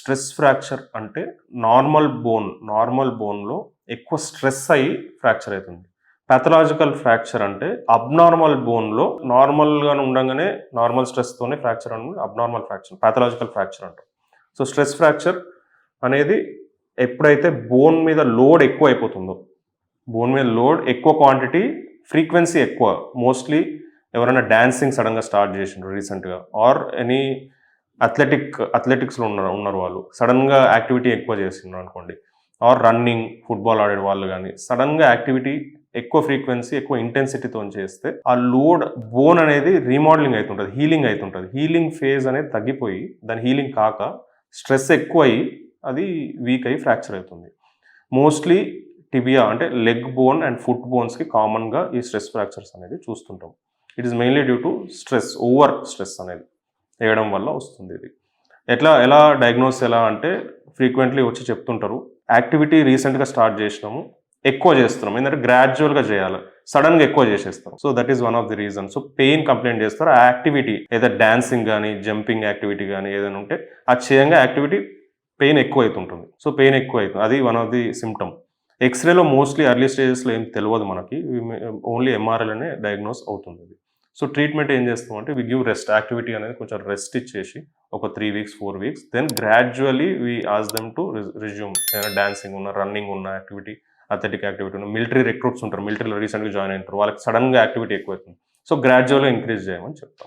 Stress fracture అంటే normal బోన్‌లో ఎక్కువ స్ట్రెస్ అయ్యి ఫ్రాక్చర్ అయితుంది. పాథలాజికల్ ఫ్రాక్చర్ అంటే అబ్నార్మల్ బోన్‌లో నార్మల్‌గానే ఉండంగానే నార్మల్ స్ట్రెస్‌తోనే ఫ్రాక్చర్ అనేది అబ్నార్మల్ ఫ్రాక్చర్. పాథలాజికల్ ఫ్రాక్చర్ అంటాం. సో, స్ట్రెస్ ఫ్రాక్చర్ అనేది ఎప్పుడైతే బోన్ మీద లోడ్ ఎక్కువైపోతుందో, బోన్ మీద లోడ్ ఎక్కువ క్వాంటిటీ, ఫ్రీక్వెన్సీ ఎక్కువ. మోస్ట్‌లీ ఎవరైనా డాన్సింగ్ సడెన్‌గా స్టార్ట్ చేసిండ్రు రీసెంట్‌గా ఆర్ ఎనీ అథ్లెటిక్స్‌లో ఉన్నారు వాళ్ళు. సడెన్‌గా యాక్టివిటీ ఎక్కువ చేసిండ్రు అనుకోండి. ఆర్ రన్నింగ్, ఫుట్‌బాల్ ఆడే వాళ్ళు గానీ, సడెన్‌గా యాక్టివిటీ ఎక్కువ ఫ్రీక్వెన్సీ, ఎక్కువ ఇంటెన్సిటీతోని చేస్తే, ఆ లోడ్ బోన్ అనేది రీమోడలింగ్ అయితుంటది. హీలింగ్ అయితుంటది. హీలింగ్ ఫేజ్ అనేది తగ్గిపోయి, దాని హీలింగ్ కాక స్ట్రెస్ ఎక్కువయ్యి, అది వీక్ అయ్యి ఫ్రాక్చర్ అవుతుంది. మోస్ట్‌లీ టిబియా అంటే లెగ్ బోన్ అండ్ ఫుట్ బోన్స్‌కి కామన్‌గా ఈ స్ట్రెస్ ఫ్రాక్చర్స్ అనేది చూస్తుంటాం. It is mainly due to stress, over stress అనేది వేయడం వల్ల వస్తుంది ఇది. ఎలా డయాగ్నోస్ ఎలా అంటే ఫ్రీక్వెంట్‌లీ వచ్చి చెప్తుంటారు. యాక్టివిటీ రీసెంట్‌గా స్టార్ట్ చేసినాము. ఎక్కువ చేస్తున్నాం. ఏందంటే గ్రాడ్యుయల్‌గా చేయాలి. సడెన్‌గా ఎక్కువ చేసేస్తాం. So, that is one of the reason. So, pain complaint చేస్తారు. ఆ యాక్టివిటీ ఏదో డాన్సింగ్ గానీ, జంపింగ్ యాక్టివిటీ గానీ ఏదైనా ఉంటే అది చేయంగా యాక్టివిటీ పెయిన్ ఎక్కువైతుంటుంది. సో, పెయిన్ ఎక్కువైతుంది. అది వన్ ఆఫ్ ది సింప్టమ్. ఎక్స్‌రేలో మోస్ట్‌లీ ఎర్లీ స్టేజెస్‌లో ఏం తెలవదు మనకి. ఓన్లీ ఎంఆర్ఐలోనే డయాగ్నోస్ అవుతుంది. సో, ట్రీట్మెంట్ ఏం చేస్తామంటే వి గివ్ రెస్ట్. యాక్టివిటీ అనేది కొంచెం రెస్ట్ ఇచ్చేసి ఒక 3 weeks, 4 weeks then gradually we ask them to resume. ఏదైనా డాన్సింగ్ ఉన్న, రన్నింగ్ ఉన్న యాక్టివిటీ, అథ్లెటిక్ యాక్టివిటీ ఉన్న, మిలిటరీ రిక్రూట్స్ ఉంటారు. మిలిటరీలో రీసెంట్‌గా జాయిన్ అయ్యుంటారు. వాళ్ళకి సడెన్‌గా యాక్టివిటీ ఎక్కువైతుంది. సో, గ్రాడ్యుయల్‌గా ఇంక్రీజ్ చేయమని చెప్తాం.